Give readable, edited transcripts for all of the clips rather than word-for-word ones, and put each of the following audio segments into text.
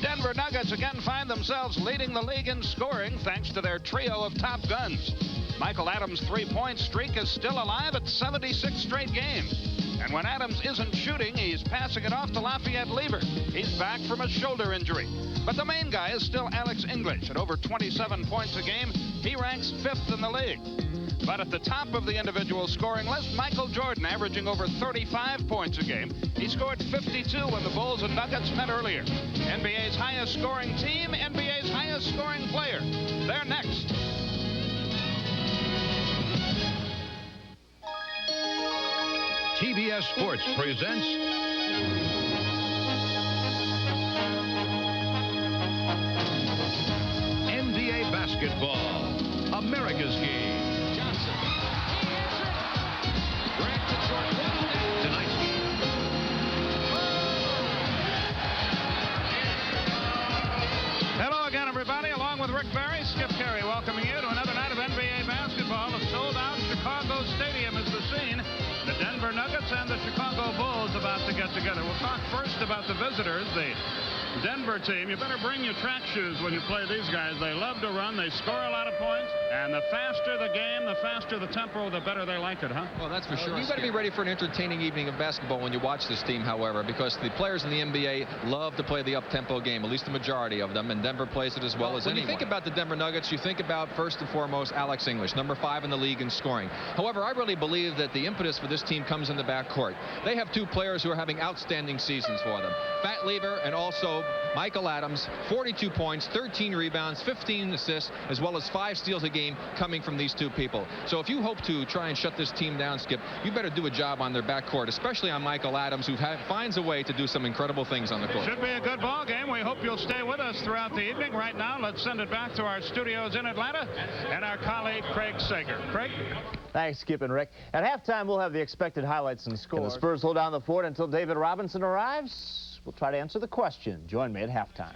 Denver Nuggets again find themselves leading the league in scoring thanks to their trio of top guns. Michael Adams' three-point streak is still alive at 76 straight games. And when Adams isn't shooting, he's passing it off to Lafayette Lever. He's back from a shoulder injury. But the main guy is still Alex English. At over 27 points a game, he ranks 5th in the league. But at the top of the individual scoring list, Michael Jordan, averaging over 35 points a game. He scored 52 when the Bulls and Nuggets met earlier. NBA's highest scoring team, NBA's highest scoring player. They're next. TBS Sports presents NBA Basketball, America's game. Johnson. He hits it. Grant to Jordan. Tonight's game. Hello again, everybody. Along with Rick Barry, Skip Carey welcoming you to another night of NBA basketball. A sold-out Chicago Stadium is the scene. The Denver Nuggets and the Chicago Bulls about to get together. We'll talk first about the visitors, the Denver team. You better bring your track shoes when you play these guys. They love to run. They score a lot of points. And the faster the game, the faster the tempo, the better they like it, huh? Well, that's for sure. You better be ready for an entertaining evening of basketball when you watch this team, however, because the players in the NBA love to play the up-tempo game, at least the majority of them, and Denver plays it as well as anyone. When you think about the Denver Nuggets, you think about, first and foremost, Alex English, number 5 in the league in scoring. However, I really believe that the impetus for this team comes in the backcourt. They have 2 players who are having outstanding seasons for them. Fat Lever and also Michael Adams, 42 points, 13 rebounds, 15 assists, as well as 5 steals a game coming from these 2 people. So if you hope to try and shut this team down, Skip, you better do a job on their backcourt, especially on Michael Adams, who finds a way to do some incredible things on the court. Should be a good ball game. We hope you'll stay with us throughout the evening. Right now, let's send it back to our studios in Atlanta and our colleague, Craig Sager. Craig? Thanks, Skip and Rick. At halftime, we'll have the expected highlights and scores. Can the Spurs hold down the fort until David Robinson arrives? We'll try to answer the question. Join me at halftime.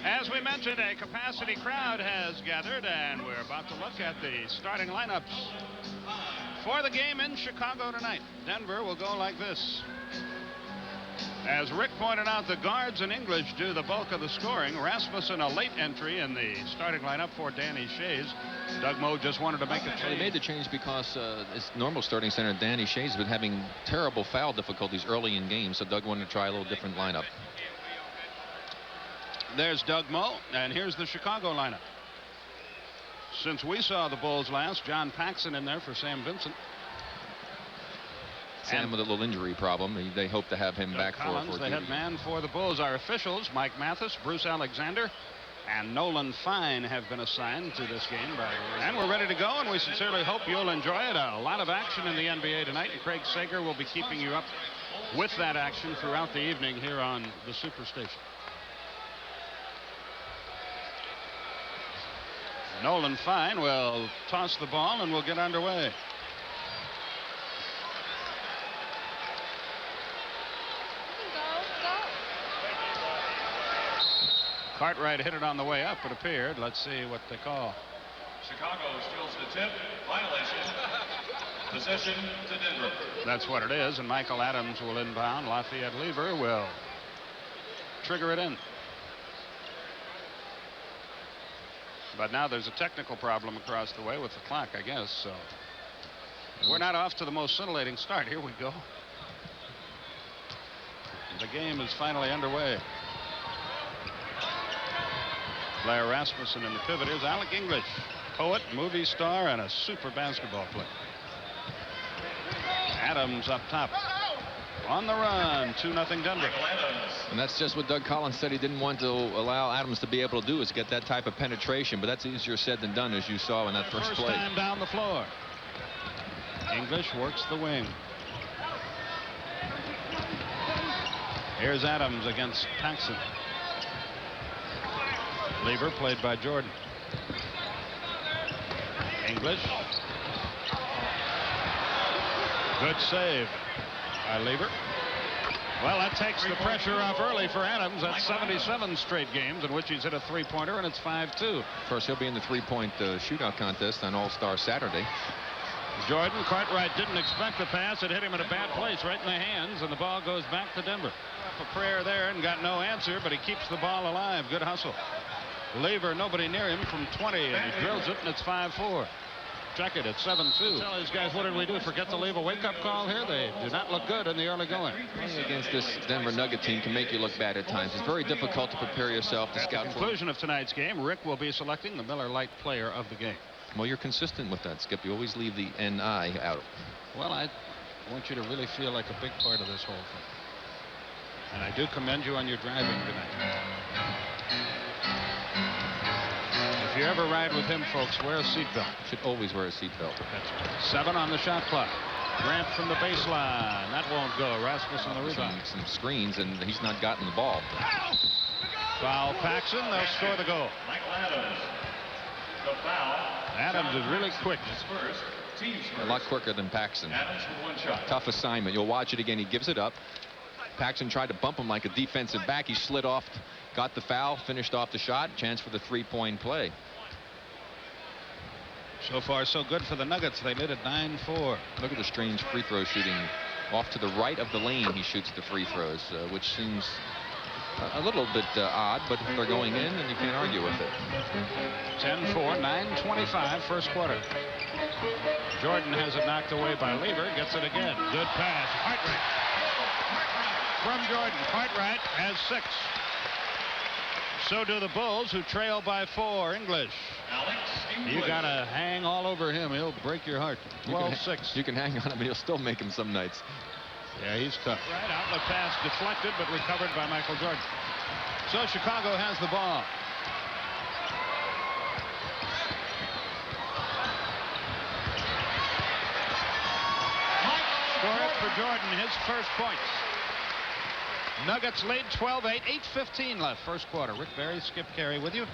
As we mentioned, a capacity crowd has gathered, and we're about to look at the starting lineups for the game in Chicago tonight. Denver will go like this. As Rick pointed out, the guards in English do the bulk of the scoring. Rasmussen, a late entry in the starting lineup for Danny Schayes. Doug Moe just wanted to make a change. They made the change because his normal starting center, Danny Schayes, has been having terrible foul difficulties early in games, so Doug wanted to try a little different lineup. There's Doug Moe, and here's the Chicago lineup. Since we saw the Bulls last, John Paxson in there for Sam Vincent. Sam with a little injury problem. They hope to have him Doug back Collins, for the head man for the Bulls. Our officials, Mike Mathis, Bruce Alexander, and Nolan Fine have been assigned to this game. And we're ready to go, and we sincerely hope you'll enjoy it. A lot of action in the NBA tonight, and Craig Sager will be keeping you up with that action throughout the evening here on the Superstation. Nolan Fine will toss the ball, and we'll get underway. Cartwright hit it on the way up, it appeared. Let's see what they call. Chicago steals the tip. Violation. Possession to Denver. That's what it is, and Michael Adams will inbound. Lafayette Lever will trigger it in. But now there's a technical problem across the way with the clock, I guess. So we're not off to the most scintillating start. Here we go. The game is finally underway. Blair Rasmussen in the pivot. Here's Alec English, poet, movie star, and a super basketball player. Adams up top. On the run, 2-0 Denver. And that's just what Doug Collins said he didn't want to allow Adams to be able to do, is get that type of penetration. But that's easier said than done, as you saw in that first play. First time down the floor. English works the wing. Here's Adams against Paxson. Lever played by Jordan. English. Good save by Lever. Well, that takes the pressure off early for Adams. That's 77 straight games in which he's hit a three-pointer, and it's 5-2. Of course, he'll be in the three-point shootout contest on All-Star Saturday. Jordan, Cartwright didn't expect the pass. It hit him in a bad place, right in the hands, and the ball goes back to Denver. Up a prayer there and got no answer, but he keeps the ball alive. Good hustle. Lever, nobody near him from 20, and he drills it, and it's 5-4. Check it, it's 7-2. Tell these guys, what did we do? Forget to leave a wake-up call here? They do not look good in the early going. Playing against this Denver Nugget team can make you look bad at times. It's very difficult to prepare yourself to scout. At the conclusion of tonight's game, Rick will be selecting the Miller Lite player of the game. Well, you're consistent with that, Skip. You always leave the NI out. Well, I want you to really feel like a big part of this whole thing. And I do commend you on your driving tonight. If you ever ride with him, folks, wear a seatbelt. Should always wear a seatbelt. That's right. 7 on the shot clock. Grant from the baseline. That won't go. Rasmus on the rebound. Some screens, and he's not gotten the ball. Foul Paxson. They'll score the goal. Michael Adams. The foul. Adams is really quick. A lot quicker than Paxson. Adams with 1 shot. Tough assignment. You'll watch it again. He gives it up. Paxson tried to bump him like a defensive back. He slid off, got the foul, finished off the shot. Chance for the 3-point play. So far, so good for the Nuggets. They made it 9-4. Look at the strange free throw shooting. Off to the right of the lane, he shoots the free throws, which seems a little bit odd, but they're going in, and you can't argue with it. 10-4, 9:25, first quarter. Jordan has it knocked away by Lever. Gets it again. Good pass. Cartwright. From Jordan. Cartwright has 6. So do the Bulls, who trail by 4. English. You got to hang all over him. He'll break your heart. 12-6. You can hang on him, and he'll still make him some nights. Yeah, he's tough. Right, outlet pass deflected, but recovered by Michael Jordan. So Chicago has the ball. Score it for Jordan, his first points. Nuggets lead 12-8, 8:15 left, first quarter. Rick Barry, Skip Carey with you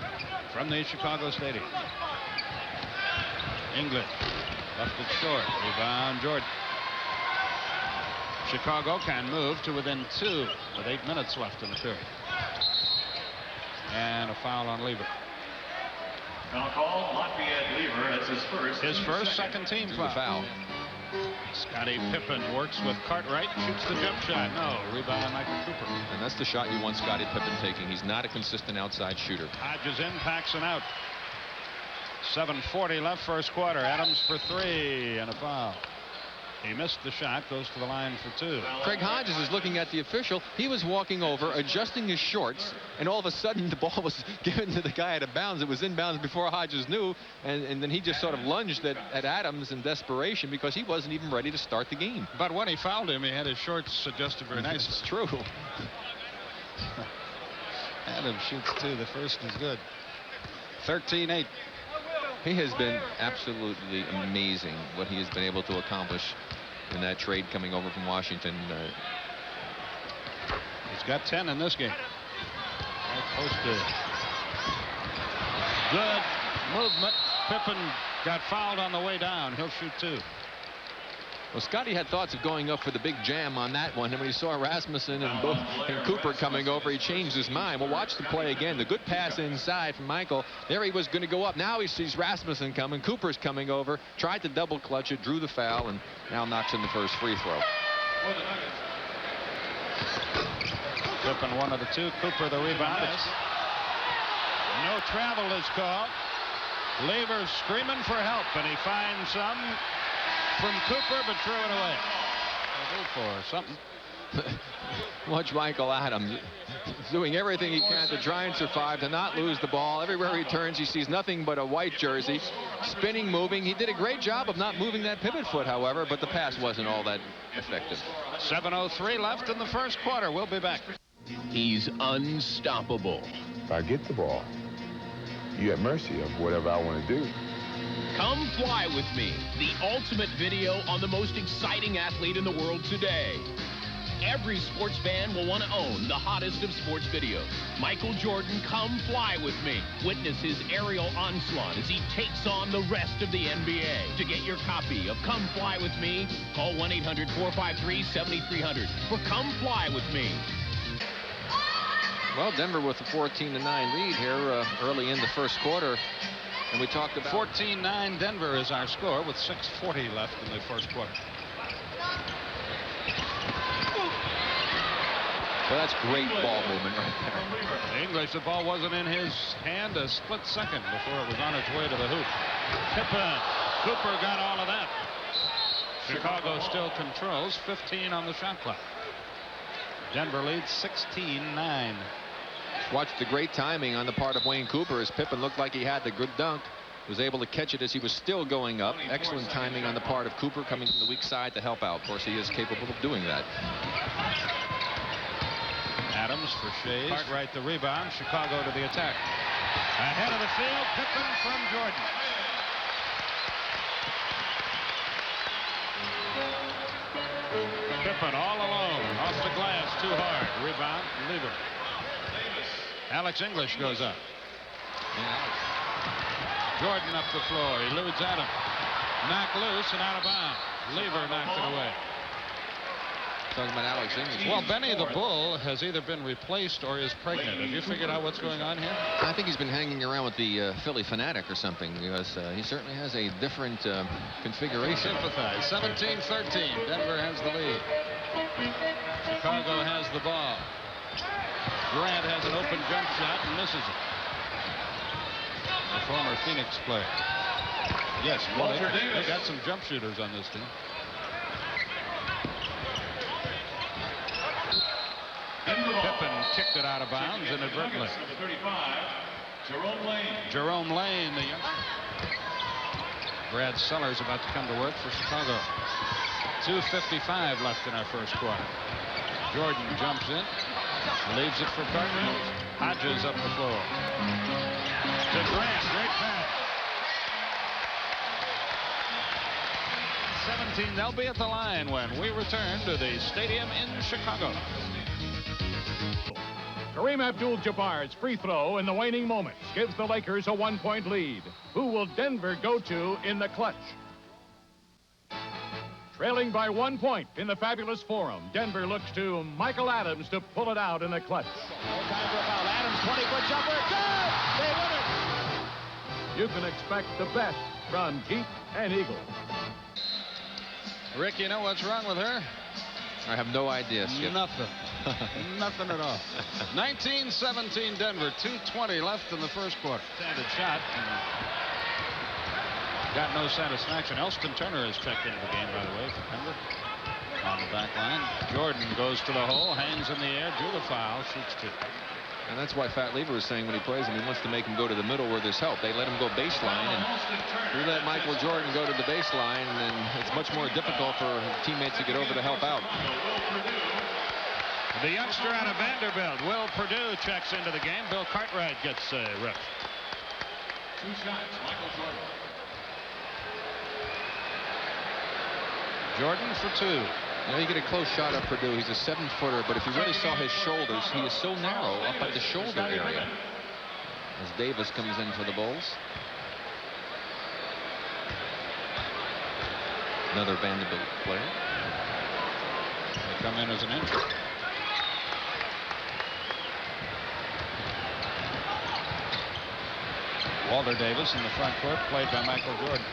from the Chicago Stadium. English left it short. Rebound Jordan. Chicago can move to within 2 with 8 minutes left in the period. And a foul on Lever. Foul call, Lafayette Lever. That's his first. His first second team foul. Scottie Pippen works with Cartwright, shoots the jump shot. No, rebound Michael Cooper. And that's the shot you want Scottie Pippen taking. He's not a consistent outside shooter. Hodges in, Paxson out. 7:40 left, first quarter. Adams for 3 and a foul. He missed the shot, goes to the line for 2. Craig Hodges is looking at the official. He was walking over, adjusting his shorts, and all of a sudden the ball was given to the guy out of bounds. It was in bounds before Hodges knew, and then he just sort of lunged at Adams in desperation because he wasn't even ready to start the game. But when he fouled him, he had his shorts adjusted very nicely. It's true. Adams shoots 2. The first is good. 13-8. He has been absolutely amazing what he has been able to accomplish in that trade coming over from Washington. He's got 10 in this game. Posted. Good movement. Pippen got fouled on the way down. He'll shoot 2. Well, Scottie had thoughts of going up for the big jam on that one, and when he saw Rasmussen and Cooper coming over, he changed his mind. Well, watch the play again. The good pass inside from Michael. There he was going to go up. Now he sees Rasmussen coming. Cooper's coming over. Tried to double clutch it, drew the foul, and now knocks in the first free throw. Pippen 1 of the 2. Cooper the rebound. No travel is called. Lever screaming for help, and he finds some from Cooper, but threw it away. For something. Watch Michael Adams doing everything he can to try and survive, to not lose the ball. Everywhere he turns, he sees nothing but a white jersey, spinning, moving. He did a great job of not moving that pivot foot, however, but the pass wasn't all that effective. 7:03 left in the first quarter. We'll be back. He's unstoppable. If I get the ball, you at mercy of whatever I want to do. Come fly with me, the ultimate video on the most exciting athlete in the world today. Every sports fan will want to own the hottest of sports videos. Michael Jordan, come fly with me. Witness his aerial onslaught as he takes on the rest of the NBA. To get your copy of Come Fly With Me, call 1-800-453-7300 for Come Fly With Me. Well, Denver with a 14-9 lead here early in the first quarter. And we talked about 14-9 Denver is our score with 6:40 left in the first quarter. Well, that's great ball movement right there. English, the ball wasn't in his hand a split second before it was on its way to the hoop. Pippen, Cooper got all of that. Chicago still controls 15 on the shot clock. Denver leads 16-9. Watch the great timing on the part of Wayne Cooper as Pippen looked like he had the good dunk. Was able to catch it as he was still going up. Excellent timing on the part of Cooper coming from the weak side to help out. Of course, he is capable of doing that. Adams for Schayes. Cartwright the rebound. Chicago to the attack. Ahead of the field, Pippen from Jordan. Pippen all alone. Off the glass, too hard. Rebound, Lever. Alex English goes up. Jordan up the floor. Eludes Adams. Knocked loose and out of bounds. Lever knocked it away. Talking about Alex English. Well, Benny the Bull has either been replaced or is pregnant. Have you figured out what's going on here? I think he's been hanging around with the Philly Fanatic or something, because he certainly has a different configuration. Sympathize. 17-13. Denver has the lead. Chicago has the ball. Grant has an open jump shot and misses it. The former Phoenix player. Yes, well, they got some jump shooters on this team. Pippen kicked it out of bounds inadvertently. Jerome Lane, the youngster. Brad Sellers about to come to work for Chicago. 2:55 left in our first quarter. Jordan jumps in, leaves it for Cartwright. Hodges up the floor. To Grant, great pass. 17, they'll be at the line when we return to the stadium in Chicago. Kareem Abdul-Jabbar's free throw in the waning moments gives the Lakers a 1-point lead. Who will Denver go to in the clutch? Trailing by 1 point in the fabulous Forum, Denver looks to Michael Adams to pull it out in the clutch. No time for a foul. Adams, 20-foot jumper. Good! They win it! You can expect the best from Jeep and Eagle. Rick, you know what's wrong with her? I have no idea, Skip. Nothing. Nothing at all. 19-17 Denver. 2:20 left in the first quarter. Standard shot. Got no satisfaction. Elston Turner has checked into the game, by the way, for Denver. On the back line. Jordan goes to the hole, hangs in the air, drew the foul, shoots two. And that's why Fat Lever is saying when he plays him, he wants to make him go to the middle where there's help. They let him go baseline, and we let Michael Jordan go to the baseline, and it's much more difficult for teammates to get over to help out. The youngster out of Vanderbilt, Will Perdue, checks into the game. Bill Cartwright gets ripped. 2 shots, Michael Jordan. Jordan for 2. You know, you get a close shot of Perdue. He's a 7-footer, but if you really saw his shoulders, he is so narrow up at the shoulder area. As Davis comes in for the Bulls. Another Vanderbilt player. They come in as an injury. Walter Davis in the front court, played by Michael Jordan.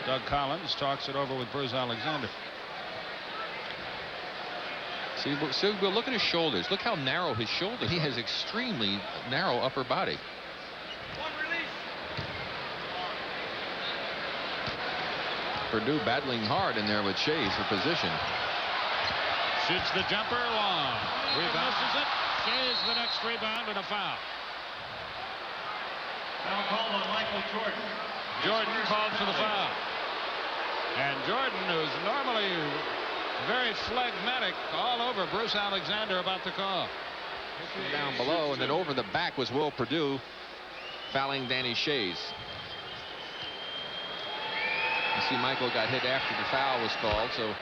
Doug Collins talks it over with Bruce Alexander. See, we'll look at his shoulders. Look how narrow his shoulders. He has extremely narrow upper body. Perdue battling hard in there with Schayes for position. Shoots the jumper long. Rebound. Misses it. Schayes the next rebound and a foul. Now called on Michael Jordan. Jordan called for the foul. And Jordan, who's normally very phlegmatic, all over Bruce Alexander about the call. Down below, and then over the back was Will Perdue fouling Danny Schayes. You see Michael got hit after the foul was called, so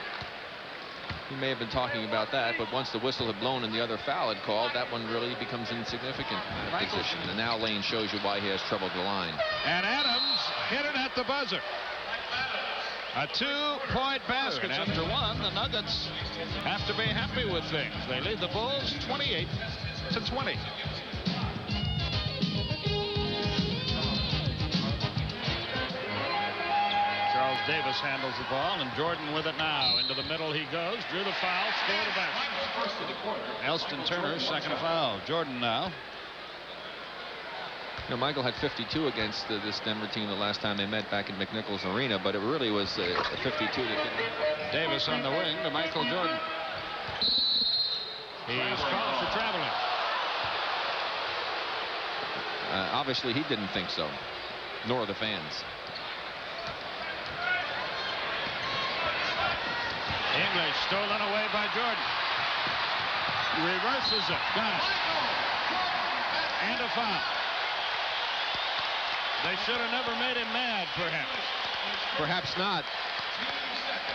he may have been talking about that, but once the whistle had blown and the other foul had called, that one really becomes insignificant in that position. And now Lane shows you why he has trouble at the line. And Adams hit it at the buzzer. A 2-point basket. After one, the Nuggets have to be happy with things. They lead the Bulls 28-20. Davis handles the ball, and Jordan with it now. Into the middle he goes. Drew the foul. Scored a basket. Elston Turner's second foul. Jordan now. You know, Michael had 52 against this Denver team the last time they met back in McNichols Arena, but it really was a 52 that didn't. Davis on the wing to Michael Jordan. He's called for traveling. Obviously, he didn't think so, nor the fans. English stolen away by Jordan. Reverses it. Got it. And a foul. They should have never made him mad, perhaps. Perhaps not.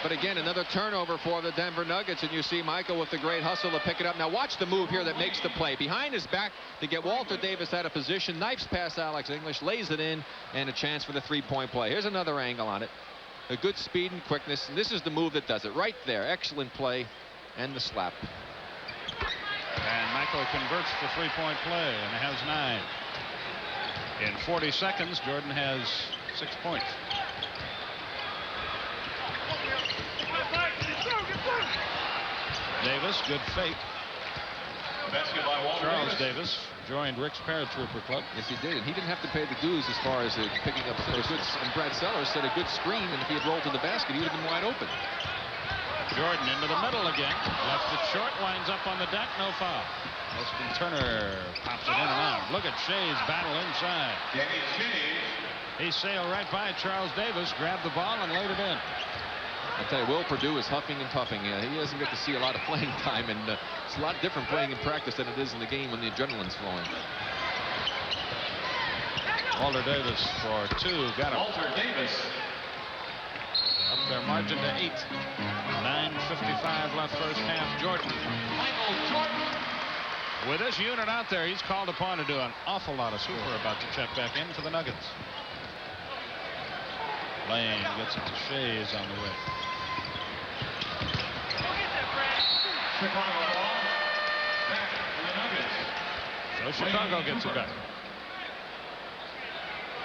But again, another turnover for the Denver Nuggets, and you see Michael with the great hustle to pick it up. Now watch the move here that makes the play. Behind his back to get Walter Davis out of position. Knifes past Alex English, lays it in, and a chance for the three-point play. Here's another angle on it. A good speed and quickness, and this is the move that does it. Right there. Excellent play, and the slap. And Michael converts the three-point play and has 9. In 40 seconds, Jordan has 6 points. Davis, good fake. Charles Davis joined Rick's Paratrooper Club. Yes, he did, and he didn't have to pay the dues as far as picking up a good. And Brad Sellers said a good screen, and if he had rolled to the basket, he would have been wide open. Jordan into the middle again. Left it short, winds up on the deck, no foul. Elston Turner pops it in and out. Look at Schayes battle inside. He sailed right by Charles Davis, grabbed the ball, and laid it in. I tell you, Will Perdue is huffing and puffing. He doesn't get to see a lot of playing time, and it's a lot different playing in practice than it is in the game when the adrenaline's flowing. Walter Davis for 2. Got him. Walter Davis. Up their margin to 8. 9:55 left first half. Jordan. Michael Jordan. With this unit out there, he's called upon to do an awful lot of super. About to check back in for the Nuggets. Lane gets it to Schayes on the way. Chicago ball. Back for the Nuggets. So Chicago gets it back.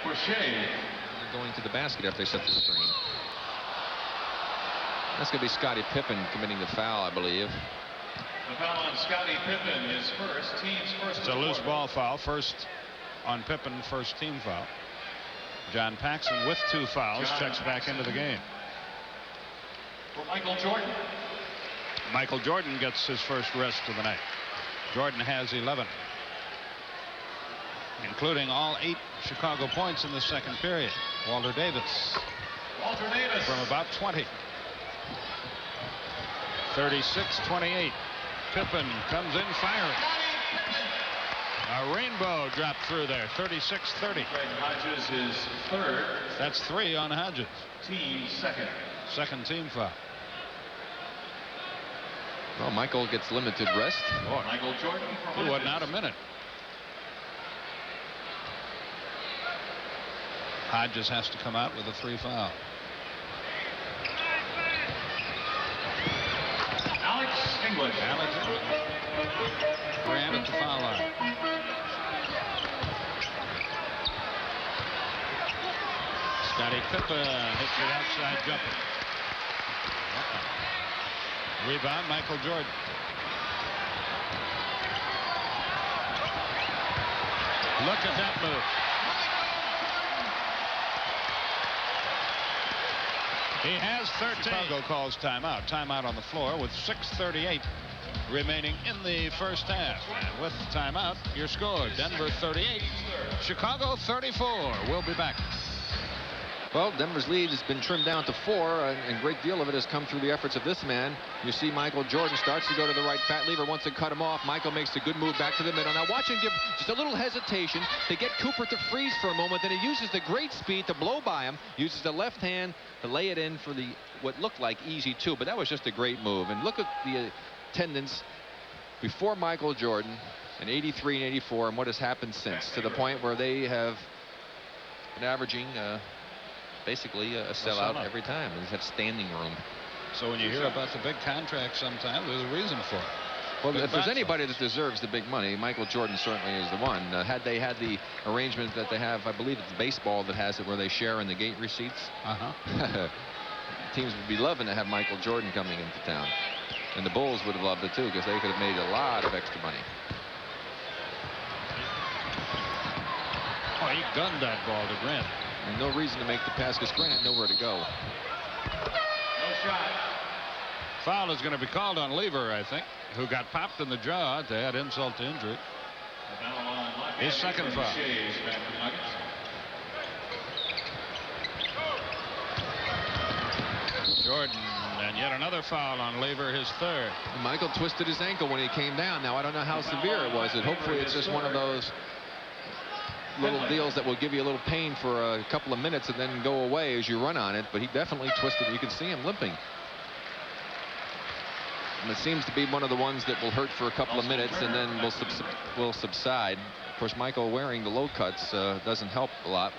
For Schayes. They're going to the basket after they set the screen. That's going to be Scottie Pippen committing the foul, I believe. The foul on Scottie Pippen is first. Team's first. It's a loose ball foul. First on Pippen, first team foul. John Paxson with 2 fouls checks back into the game. For Michael Jordan. Michael Jordan gets his first rest of the night. Jordan has 11, including all 8 Chicago points in the second period. Walter Davis. Walter Davis. From about 20. 36-28. Pippen comes in firing. A rainbow dropped through there. 36-30. Hodges is third. That's 3 on Hodges. Team second. Second team foul. Well, Michael gets limited rest. Boy. Michael Jordan. He wasn't out a minute. Hodges has to come out with a 3 foul. Alex English. Grant at the foul line. Scottie Pippen hits the outside jumper. Rebound, Michael Jordan. Look at that move. He has 13. Chicago calls timeout. Timeout on the floor with 6:38 remaining in the first half. And with timeout, your score: Denver 38, Chicago 34. We'll be back. Well, Denver's lead has been trimmed down to 4, and a great deal of it has come through the efforts of this man. You see Michael Jordan starts to go to the right. Fat Lever wants to cut him off. Michael makes a good move back to the middle. Now watch him give just a little hesitation to get Cooper to freeze for a moment. Then he uses the great speed to blow by him, uses the left hand to lay it in for the what looked like easy 2, but that was just a great move. And look at the attendance before Michael Jordan in 83 and 84 and what has happened since, to the point where they have been averaging basically a sellout every time. They have standing room. So when you hear about the big contract sometimes, there's a reason for it. Well, if there's anybody that deserves the big money, Michael Jordan certainly is the one. Had they had the arrangement that they have, I believe it's baseball that has it, where they share in the gate receipts. teams would be loving to have Michael Jordan coming into town. And the Bulls would have loved it too, because they could have made a lot of extra money. Oh, he gunned that ball to Grant. And no reason to make the pass because Grant had nowhere to go. No shot. Foul is going to be called on Lever, I think, who got popped in the jaw to add insult to injury. His second foul. Schayes back to the Nuggets. Jordan, and yet another foul on Lever, his third. Michael twisted his ankle when he came down. Now, I don't know how severe it was. And hopefully it's just one of those little deals that will give you a little pain for a couple of minutes and then go away as you run on it. But he definitely twisted. You can see him limping. And it seems to be one of the ones that will hurt for a couple of minutes and then will subside. Of course, Michael wearing the low cuts doesn't help a lot.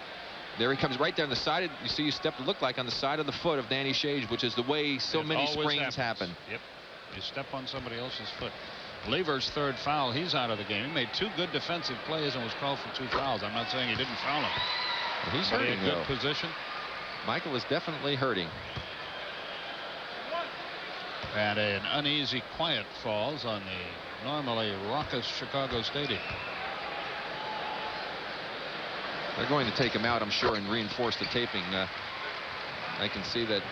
There he comes right there on the side. You see you step, look like on the side of the foot of Danny Schayes, which is the way so many sprains happen. Yep. You step on somebody else's foot. Lever's third foul. He's out of the game. He made 2 good defensive plays and was called for 2 fouls. I'm not saying he didn't foul him. Well, he's hurting, in good position. Michael is definitely hurting. And an uneasy quiet falls on the normally raucous Chicago Stadium. They're going to take him out, I'm sure, and reinforce the taping. I can see that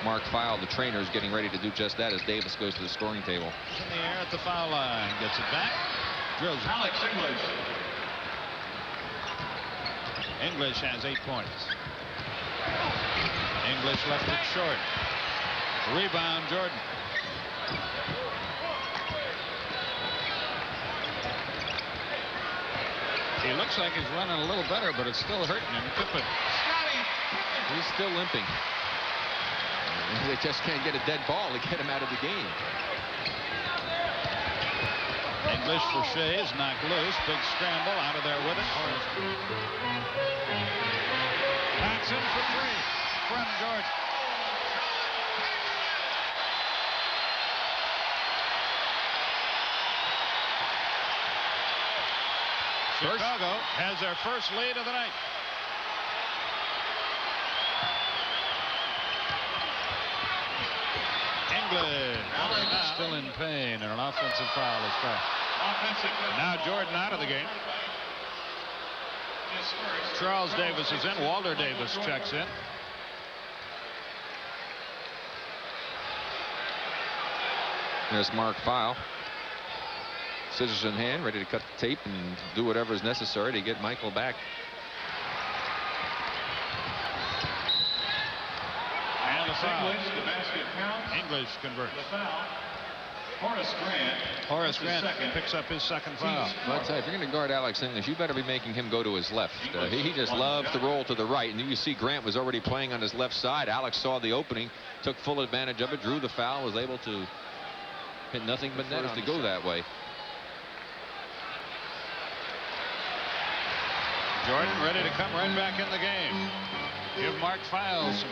Mark Feil, the trainer, is getting ready to do just that as Davis goes to the scoring table. In the air at the foul line. Gets it back. Drills it. Alex English. English has 8 points. English left it short. Rebound, Jordan. He looks like he's running a little better, but it's still hurting him. Pippen. He's still limping. They just can't get a dead ball to get him out of the game. English for Schayes, knocked loose. Big scramble out of there with it. Paxson for 3 from Jordan. Chicago has their first lead of the night. English still in pain, and an offensive foul is called. Now Jordan out of the game. Charles Davis is in. Walter Davis checks in. There's Mark Feil. Scissors in hand, ready to cut the tape and do whatever is necessary to get Michael back. And the foul. English converts. Horace Grant picks up his second foul. Well, I'll tell you, if you're going to guard Alex English, you better be making him go to his left. He just loves to roll to the right. And you see Grant was already playing on his left side. Alex saw the opening, took full advantage of it, drew the foul, was able to hit nothing but net to go that way. Jordan ready to come right back in the game. Give Mark Feil some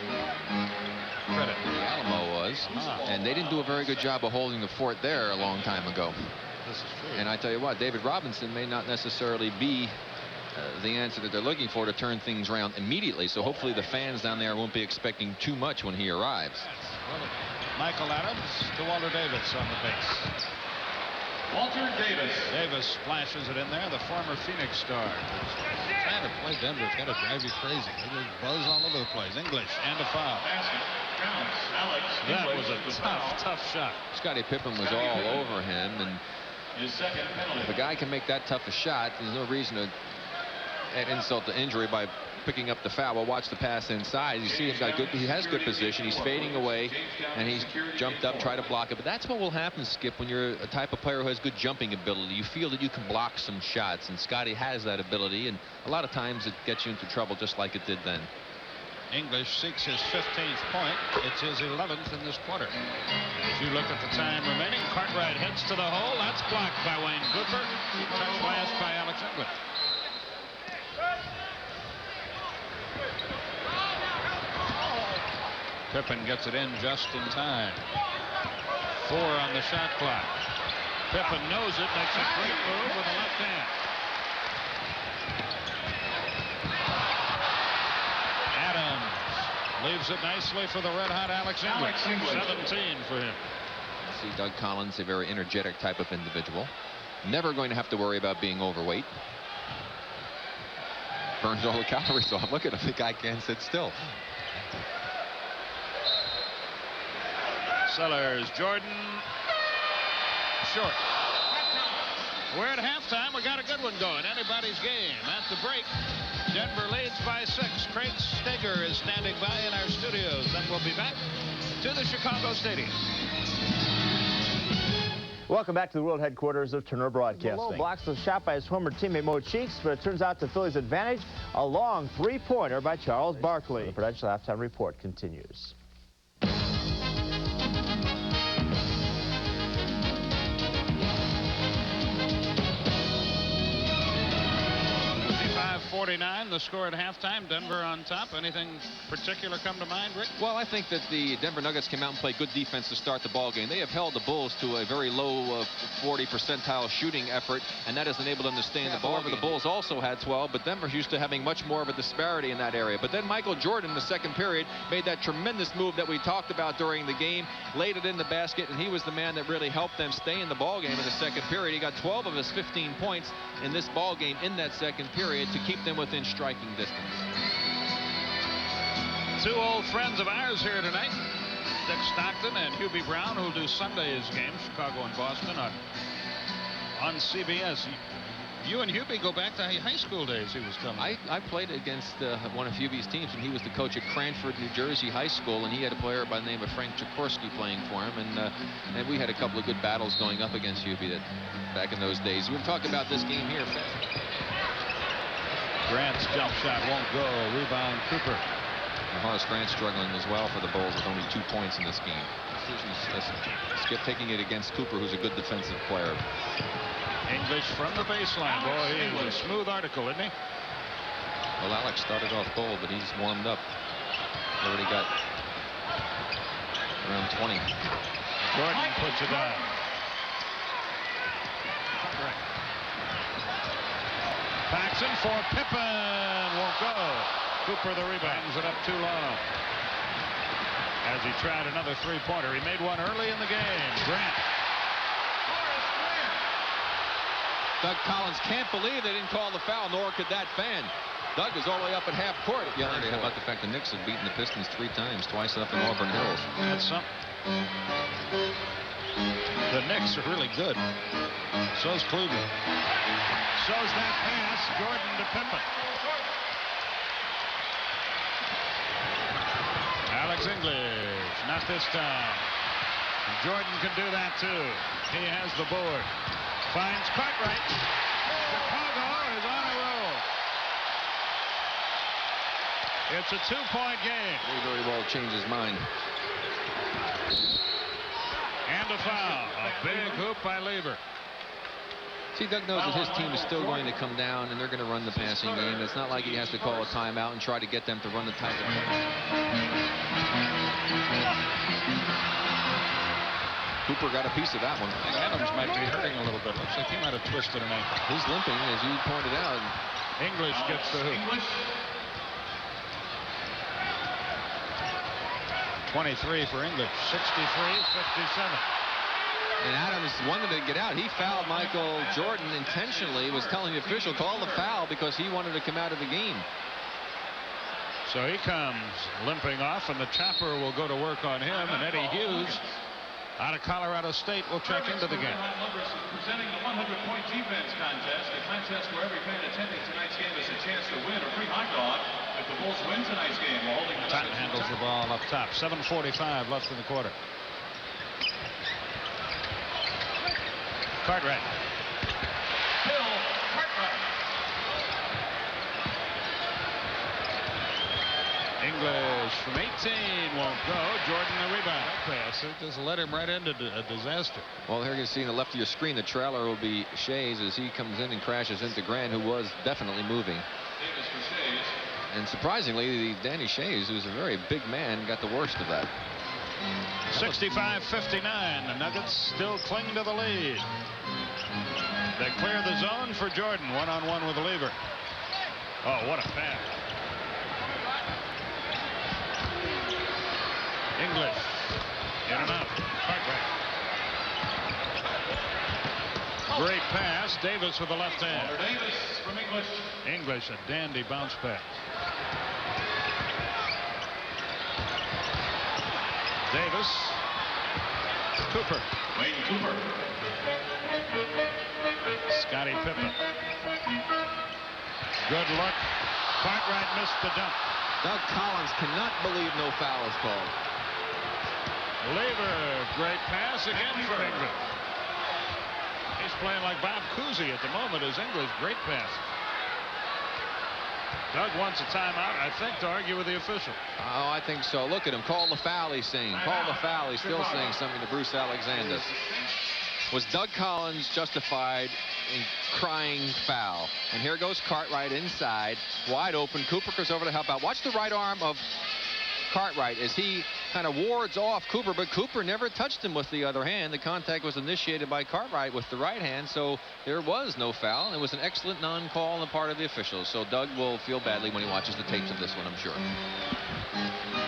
credit. Alamo was. And they didn't do a very good job of holding the fort there a long time ago. This is true. And I tell you what, David Robinson may not necessarily be the answer that they're looking for to turn things around immediately. So hopefully the fans down there won't be expecting too much when he arrives. Michael Adams to Walter Davis on the base. Walter Davis. Davis splashes it in there, the former Phoenix star. Trying to play Denver, it's got to drive you crazy. They just buzz all over the place. English and a foul. That was a tough shot. Scottie Pippen was all over him, and if a guy can make that tough a shot, there's no reason to add insult to injury by picking up the foul. Well, watch the pass inside. You see he has good position. He's fading away, and he's jumped up, try to block it. But that's what will happen, Skip, when you're a type of player who has good jumping ability. You feel that you can block some shots, and Scottie has that ability, and a lot of times it gets you into trouble just like it did then. English seeks his 15th point. It's his 11th in this quarter. As you look at the time remaining, Cartwright hits to the hole. That's blocked by Wayne Cooper. Touched last by Alex English. Pippen gets it in just in time. 4 on the shot clock. Pippen knows it, makes a great move with the left hand. Adams Leaves it nicely for the red-hot Alex English. 17 for him. See Doug Collins, a very energetic type of individual. Never going to have to worry about being overweight. Burns all the calories off. Look at him. The guy can't sit still. Sellers, Jordan, short. We're at halftime. We got a good one going. Anybody's game. At the break, Denver leads by 6. Craig Steger is standing by in our studios. Then we'll be back to the Chicago Stadium. Welcome back to the world headquarters of Turner Broadcasting. Below blocks the shot by his former teammate Mo Cheeks, but it turns out to Philly's advantage. A long three-pointer by Charles Barkley. The Prudential Halftime Report continues. 49, the score at halftime. Denver on top. Anything particular come to mind, Rick? Well, I think that the Denver Nuggets came out and played good defense to start the ball game. They have held the Bulls to a very low 40 percentile shooting effort, and that has enabled them to stay in the ball game. The Bulls also had 12, but Denver's used to having much more of a disparity in that area. But then Michael Jordan in the second period made that tremendous move that we talked about during the game, laid it in the basket, and he was the man that really helped them stay in the ball game in the second period. He got 12 of his 15 points in this ball game in that second period to keep them within striking distance. Two old friends of ours here tonight, Dick Stockton and Hubie Brown, who'll do Sunday's game, Chicago and Boston, on CBS. You and Hubie go back to high school days, he was telling me. I played against one of Hubie's teams, and he was the coach at Cranford, New Jersey High School, and he had a player by the name of Frank Chikorsky playing for him, and we had a couple of good battles going up against Hubie back in those days. We'll talk about this game here. Grant's jump shot won't go. Rebound, Cooper. And Horace Grant struggling as well for the Bulls with only 2 points in this game. Skip taking it against Cooper, who's a good defensive player. English from the baseline. Boy, he's a smooth article, isn't he? Well, Alex started off cold, but he's warmed up. Already got around 20. Jordan puts it down. Right. Paxson for Pippen. Won't go. Cooper the rebound. Hangs it up too long. As he tried another three-pointer. He made one early in the game. Grant. Doug Collins can't believe they didn't call the foul, nor could that fan. Doug is all the way up at half court. Yeah, how about the fact the Knicks have beaten the Pistons 3 times, twice up in Auburn Hills. That's something. The Knicks are really good. So's Cleveland. So's that pass. Jordan to Pippen. Alex English. Not this time. Jordan can do that too. He has the board. Finds Cartwright. Chicago is on a roll. It's a 2-point game. He very well changed his mind. And a foul. A big hoop by Lieber. See, Doug knows that his team is still going to come down, and they're going to run the passing game. It's not like he has to call a timeout and try to get them to run the type of play. Cooper got a piece of that one. I think Adams might be hurting a little bit. Looks like he might have twisted an ankle. He's limping, as you pointed out. English gets the hoop. 23 for English. 63-57. And Adams wanted to get out. He fouled Michael Jordan intentionally. He was telling the official, call the foul, because he wanted to come out of the game. So he comes limping off, and the chopper will go to work on him, and Eddie Hughes out of Colorado State will check into the game. Presenting the 100-point defense contest, a contest where every fan attending tonight's game has a chance to win a free hot dog. If the Bulls win tonight's game, we're holding the Totten handles the ball up top. 7:45 left in the quarter. Cartwright. Bill Cartwright. English from 18 won't go. Jordan the rebound. Pass. It just led him right into a disaster. Well, here you see on the left of your screen, the trailer will be Schayes as he comes in and crashes into Grant, who was definitely moving. Davis for Schayes. And surprisingly, Danny Schayes, who's a very big man, got the worst of that. 65-59. The Nuggets still cling to the lead. They clear the zone for Jordan. One-on-one with Lieber. Oh, what a pass. English. In and out. Cartwright. Great pass. Davis with the left hand. Davis from English. English, a dandy bounce pass. Davis. Cooper. Wayne Cooper. Scottie Pippen. Good look. Cartwright missed the dunk. Doug Collins cannot believe no foul is called. Lever. Great pass again from English. He's playing like Bob Cousy at the moment as English. Great pass. Doug wants a timeout, I think, to argue with the official. Oh, I think so. Look at him. Call the foul, he's saying. Call the foul. He's still saying something to Bruce Alexander. Was Doug Collins justified in crying foul? And here goes Cartwright inside, wide open. Cooper goes over to help out. Watch the right arm of Cartwright as he kind of wards off Cooper, but Cooper never touched him with the other hand. The contact was initiated by Cartwright with the right hand, so there was no foul. It was an excellent non-call on the part of the officials. So Doug will feel badly when he watches the tapes of this one, I'm sure.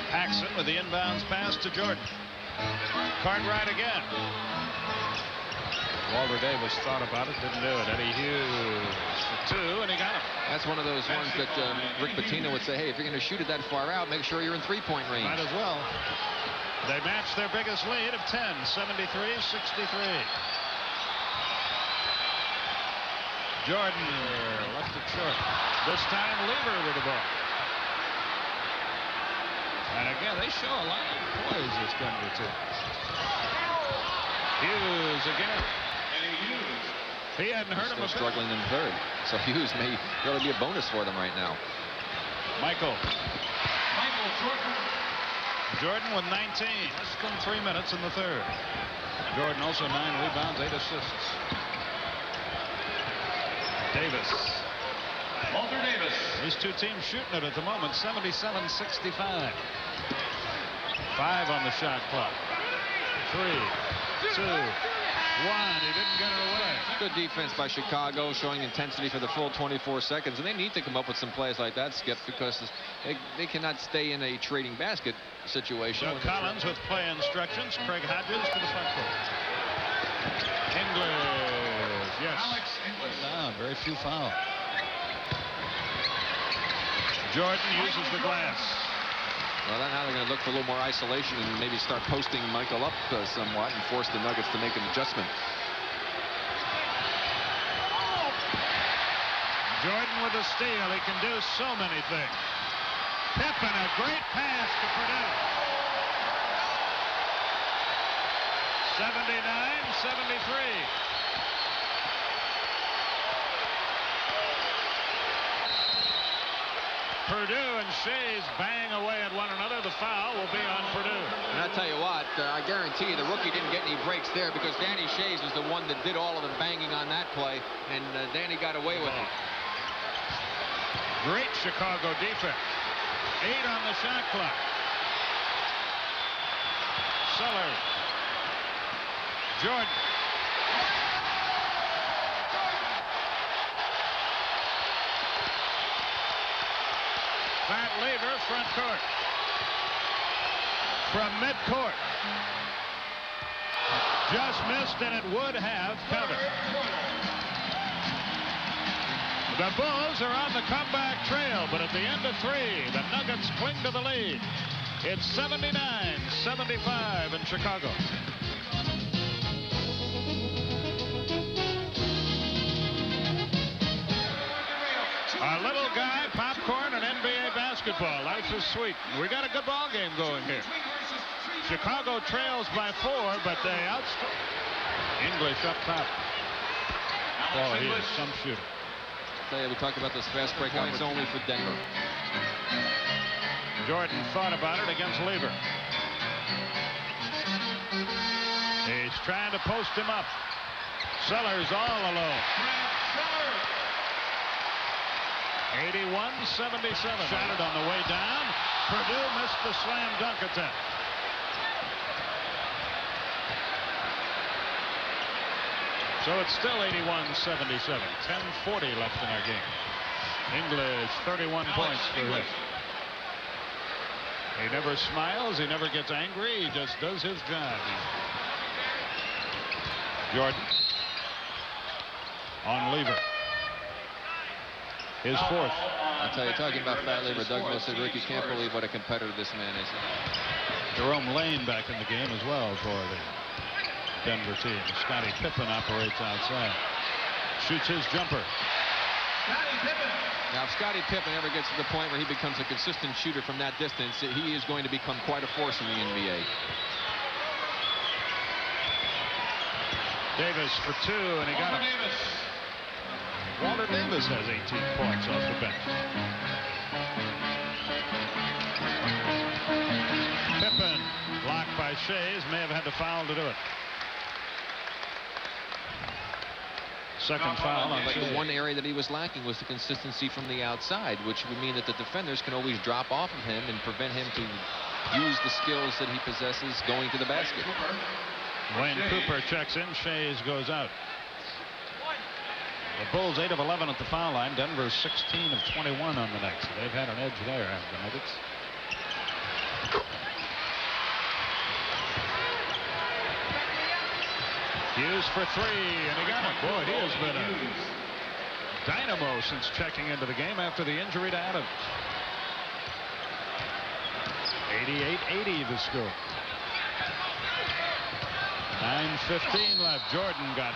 Paxson with the inbounds pass to Jordan. Cartwright again. Walter Davis thought about it, didn't do it. Eddie Hughes for two, and he got him. That's one of those ones that Rick Pitino would say, hey, if you're going to shoot it that far out, make sure you're in three-point range. Might as well. They match their biggest lead of 10, 73-63. Jordan left it short. This time Lever with the ball. And again, they show a lot of poise, this Denver team. Hughes again. He hadn't heard him. Struggling in third, so Hughes may really be a bonus for them right now. Michael Jordan with 19. Less than 3 minutes in the third. Jordan also 9 rebounds, 8 assists. Davis. Walter Davis. These two teams shooting it at the moment, 77-65. 5 on the shot clock. 3, 2, 1. He didn't get it away. Good defense by Chicago, showing intensity for the full 24 seconds. And they need to come up with some plays like that, Skip, because they cannot stay in a trading basket situation. Doug Collins with play instructions. Craig Hodges to the front court. English. Yes. Alex English. No, very few fouls. Jordan uses the glass. Well, now they're going to look for a little more isolation and maybe start posting Michael up somewhat and force the Nuggets to make an adjustment. Jordan with a steal. He can do so many things. Pippen, a great pass to Perdue. 79-73. Perdue and Schayes bang away at one another. The foul will be on Perdue. And I'll tell you what, I guarantee you the rookie didn't get any breaks there because Danny Schayes was the one that did all of the banging on that play, and Danny got away with it. Great Chicago defense. 8 on the shot clock. Sellers. Jordan. Fat Lever, front court. From midcourt. Just missed, and it would have covered. The Bulls are on the comeback trail, but at the end of 3, the Nuggets cling to the lead. It's 79-75 in Chicago. Our little guy, popcorn, and NBA basketball. Life is sweet. We got a good ball game going here. Chicago trails by 4, but they outscore. English up top. Oh, he is some shooter. We talked about this fast break points only for Denver. Jordan thought about it against Lever. He's trying to post him up. Sellers all alone. 81-77. Shot it on the way down. Perdue missed the slam dunk attempt. So it's still 81-77. 10:40 left in our game. English 31 points for him. He never smiles. He never gets angry. He just does his job. Jordan on Lever. His fourth. I'll tell you, talking about fat lever, Doug Moe said, Rick, you can't believe what a competitor this man is. Jerome Lane back in the game as well for the Denver team. Scottie Pippen operates outside. Shoots his jumper. Now, if Scottie Pippen ever gets to the point where he becomes a consistent shooter from that distance, he is going to become quite a force in the NBA. Davis for two, and he got him. Walter Davis has 18 points off the bench. Pippen blocked by Schayes, may have had to foul to do it. Second foul on the one area that he was lacking was the consistency from the outside, which would mean that the defenders can always drop off of him and prevent him to use the skills that he possesses going to the basket. Wayne Cooper checks in. Schayes goes out. The Bulls 8 of 11 at the foul line. Denver's 16 of 21 on the night. So they've had an edge there, the Nuggets. Hughes for three, and he got it. Boy, he has been a dynamo since checking into the game after the injury to Adams. 88-80 the score. 9:15 left. Jordan got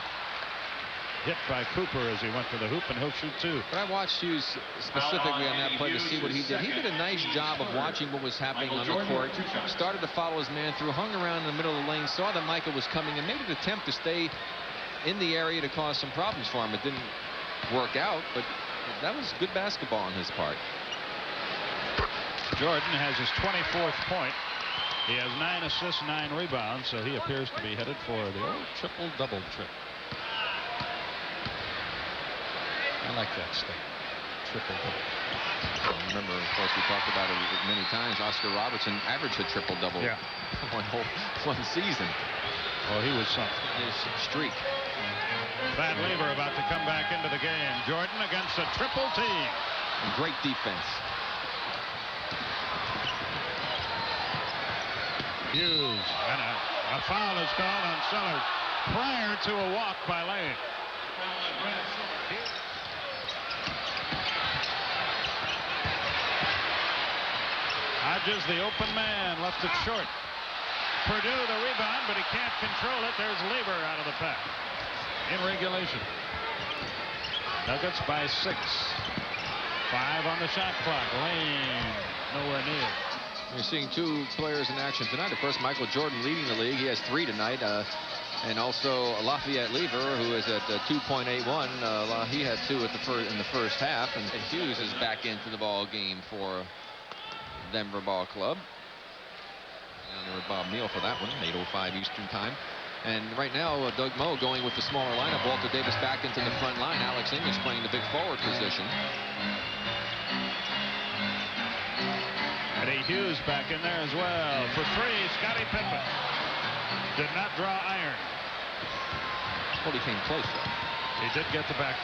hit by Cooper as he went to the hoop, and he'll shoot two. But I watched Hughes specifically on that play to see what he did. He did a nice job of watching what was happening on the court. Started to follow his man through, hung around in the middle of the lane, saw that Michael was coming, and made an attempt to stay in the area to cause some problems for him. It didn't work out, but that was good basketball on his part. Jordan has his 24th point. He has 9 assists, 9 rebounds, so he appears to be headed for the old triple-double trick. I like that stuff. Triple-double. Well, remember, of course, we talked about it many times. Oscar Robertson averaged a triple-double one season. Oh, he was something. His streak. Van Lever about to come back into the game. Jordan against a triple team. And great defense. Hughes, and a foul is called on Sellers prior to a walk by Lane. Hodges, the open man, left it short. Perdue the rebound, but he can't control it. There's Lever out of the pack in regulation. Nuggets by 6. 5 on the shot clock. Lane nowhere near. You're seeing 2 players in action tonight. Of course, Michael Jordan leading the league. He has 3 tonight. And also Lafayette Lever, who is at 2.81. He had 2 in the first half. And Hughes is back into the ball game for Denver Ball Club. And there was Bob Neal for that one, 8:05 Eastern time. And right now, Doug Moe going with the smaller lineup. Walter Davis back into the front line. Alex English playing the big forward position. Eddie Hughes back in there as well. For 3, Scottie Pippen. Did not draw iron. Well, he came close, though. He did get the back.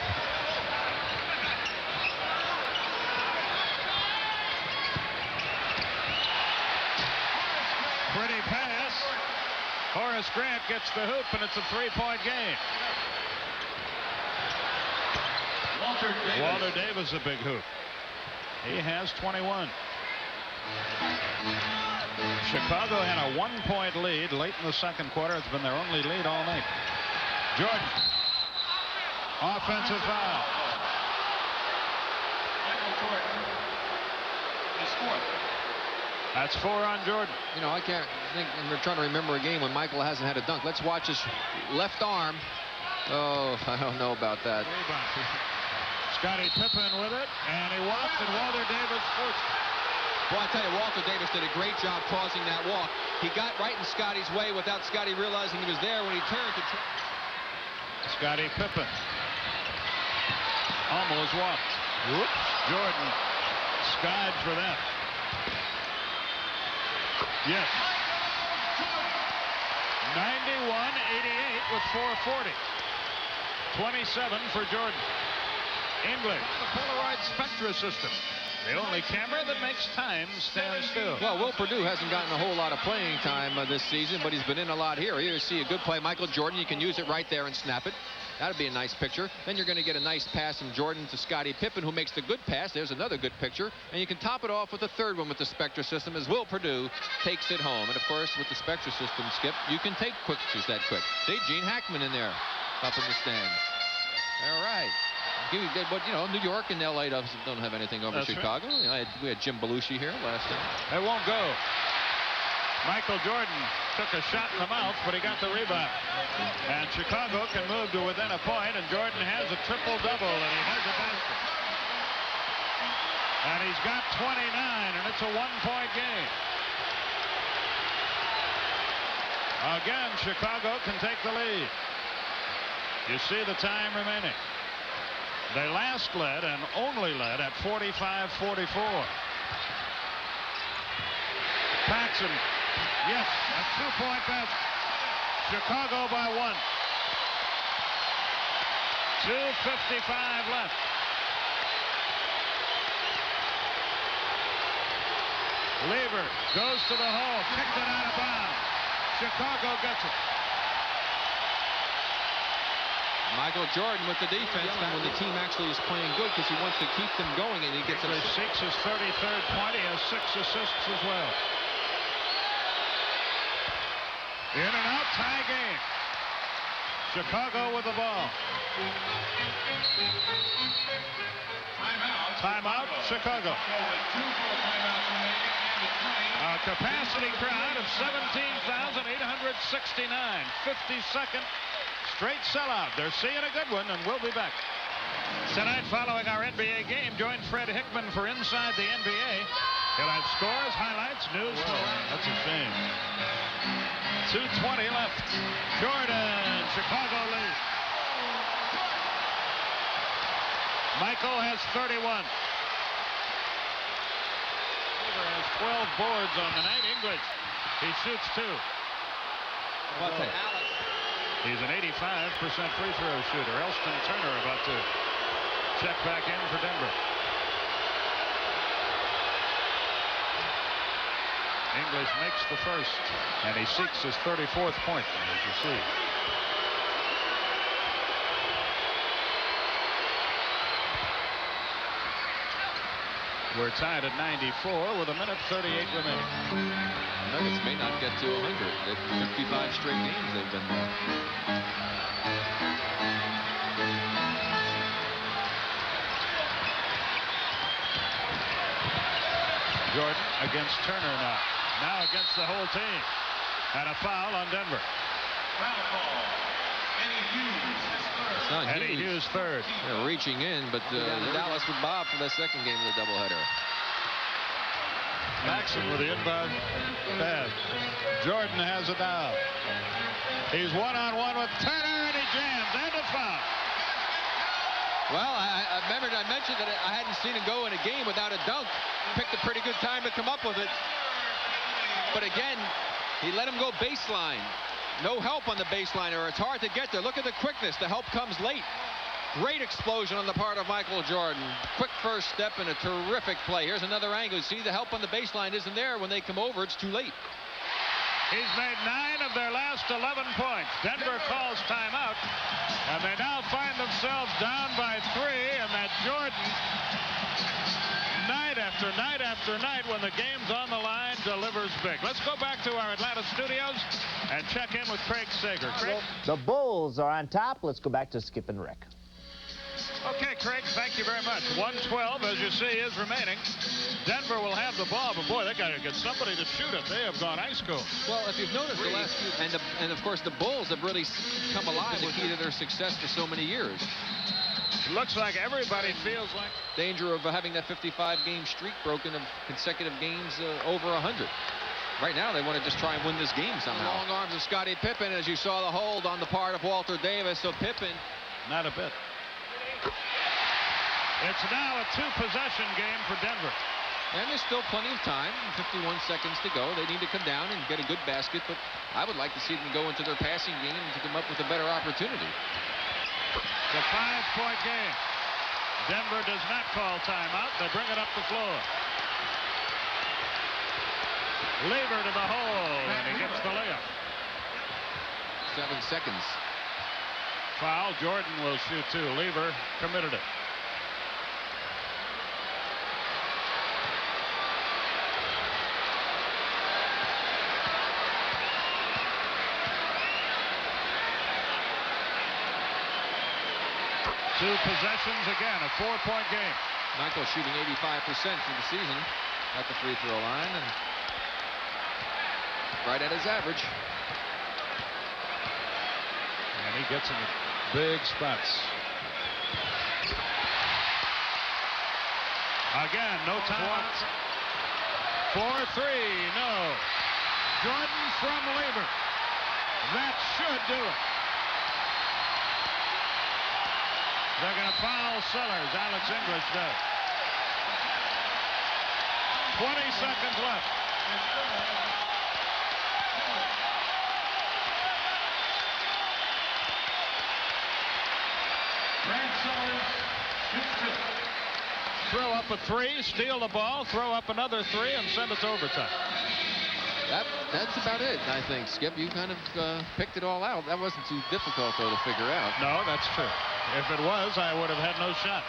Pretty pass. Horace Grant gets the hoop, and it's a 3-point game. Walter Davis, a big hoop. He has 21. Chicago had a 1-point lead late in the second quarter. It's been their only lead all night. Jordan. Offensive foul. That's 4 on Jordan. You know, I can't think, and we're trying to remember a game when Michael hasn't had a dunk. Let's watch his left arm. Oh, I don't know about that. Scottie Pippen with it, and he walked, and Walter Davis forced it. Well, I tell you, Walter Davis did a great job causing that walk. He got right in Scottie's way without Scottie realizing he was there when he turned to... Scottie Pippen. Almost walked. Whoops. Jordan skied for that. Yes. 91-88 with 4:40. 27 for Jordan. English. The Polaroid Spectra system. The only camera that makes time stand still. Well, Will Perdue hasn't gotten a whole lot of playing time this season, but he's been in a lot here. Here you see a good play. Michael Jordan, you can use it right there and snap it. That'd be a nice picture. Then you're going to get a nice pass from Jordan to Scottie Pippen, who makes the good pass. There's another good picture. And you can top it off with the third one with the Spectra system as Will Perdue takes it home. And, of course, with the Spectra system, Skip, you can take pictures that quick. See, Gene Hackman in there up in the stands. All right. But, you know, New York and L.A. don't have anything over Chicago. Right. You know, we had Jim Belushi here last time. It won't go. Michael Jordan took a shot in the mouth, but he got the rebound. And Chicago can move to within a point, and Jordan has a triple-double, and he has a basket. And he's got 29, and it's a one-point game. Again, Chicago can take the lead. You see the time remaining. They last led and only led at 45-44. Paxson. Yes, a two-point basket. Chicago by 1. 2:55 left. Lever goes to the hole, kicked it out of bounds. Chicago gets it. Michael Jordan with the defense when the team actually is playing good because he wants to keep them going, and he gets it. Seeks his 33rd point. He has 6 assists as well. In and out, tie game. Chicago with the ball. Timeout, Chicago. A capacity crowd of 17,869. 52nd straight sellout. They're seeing a good one, and we'll be back. Tonight, following our NBA game, join Fred Hickman for Inside the NBA. He'll have scores, highlights, news. That's a shame. 2:20 left. Jordan, Chicago lead. Michael has 31. Weaver has 12 boards on the night. English, he shoots 2. He's an 85% free throw shooter. Elston Turner about to check back in for Denver. English makes the first, and he seeks his 34th point, as you see. We're tied at 94 with 1:38 remaining. Nuggets may not get to 100. They've 55 straight games they've been there. Jordan against Turner now. Now against the whole team. And a foul on Denver. Foul ball. Eddie Hughes third. They're reaching in, but Dallas would bob for the second game of the doubleheader. Paxson with the inbound pass. Jordan has it now. He's one-on-one with Turner, and he jams. And a foul. Well, I remembered I mentioned that I hadn't seen him go in a game without a dunk. Picked a pretty good time to come up with it. But again, he let him go baseline. No help on the baseline, or it's hard to get there. Look at the quickness. The help comes late. Great explosion on the part of Michael Jordan. Quick first step and a terrific play. Here's another angle. See, the help on the baseline isn't there. When they come over, it's too late. He's made 9 of their last 11 points. Denver calls timeout, and they now find themselves down by 3, and that Jordan, night after night after night, when the game's on the line, delivers big. Let's go back to our Atlanta studios and check in with Craig Sager. Craig? The Bulls are on top. Let's go back to Skip and Rick. Okay, Craig, thank you very much. 1:12, as you see, is remaining. Denver will have the ball, but boy, they got to get somebody to shoot it. They have gone ice cold. Well, if you've noticed the last few, and of course the Bulls have really come alive, the key to their success for so many years. It looks like everybody feels like danger of having that 55-game streak broken of consecutive games over 100. Right now, they want to just try and win this game somehow. Long arms of Scottie Pippen, as you saw the hold on the part of Walter Davis. So Pippen, not a bit. It's now a 2-possession game for Denver. And there's still plenty of time, 51 seconds to go. They need to come down and get a good basket, but I would like to see them go into their passing game and to come up with a better opportunity. It's a 5-point game. Denver does not call timeout. They bring it up the floor. Lever to the hole, and he gets the layup. 7 seconds. Foul. Jordan will shoot too. Lever committed it. Two possessions again, a 4-point game. Michael shooting 85% for the season at the free throw line, and right at his average. And he gets in the big spots. Again, no time. 4-3, no. Jordan from Lever. That should do it. They're going to foul Sellers. Alex English does. 20 seconds left. Throw up a 3, steal the ball, throw up another 3, and send it to overtime. That's about it, I think, Skip. You kind of picked it all out. That wasn't too difficult, though, to figure out. No, that's true. If it was, I would have had no shot.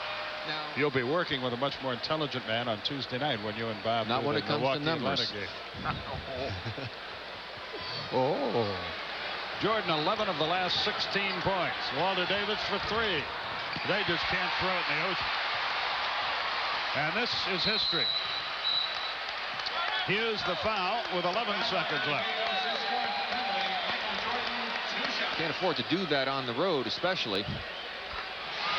Now, you'll be working with a much more intelligent man on Tuesday night when you and Bob not when it comes to numbers. Oh. Jordan, 11 of the last 16 points. Walter Davis for 3. They just can't throw it in the ocean. And this is history. Here's the foul with 11 seconds left. Can't afford to do that on the road, especially.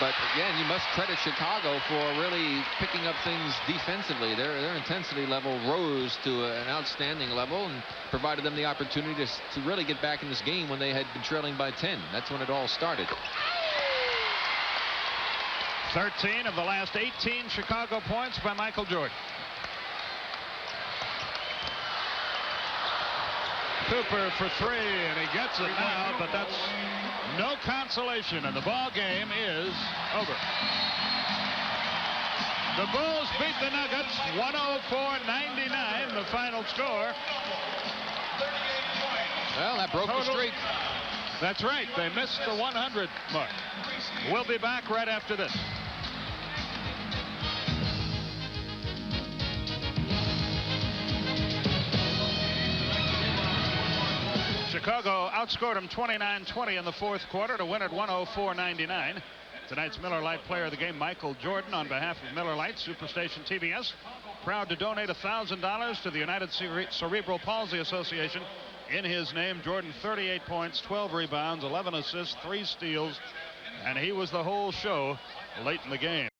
But again, you must credit Chicago for really picking up things defensively. Their intensity level rose to an outstanding level and provided them the opportunity to really get back in this game when they had been trailing by 10. That's when it all started. 13 of the last 18 Chicago points by Michael Jordan. Cooper for 3, and he gets it now, but that's no consolation, and the ball game is over. The Bulls beat the Nuggets 104-99, the final score. Well, that broke the streak. That's right. They missed the 100 mark. We'll be back right after this. Chicago outscored them 29-20 in the fourth quarter to win at 104-99. Tonight's Miller Lite Player of the Game, Michael Jordan, on behalf of Miller Lite Superstation TBS, proud to donate $1,000 to the United Cerebral Palsy Association in his name. Jordan, 38 points, 12 rebounds, 11 assists, 3 steals, and he was the whole show late in the game.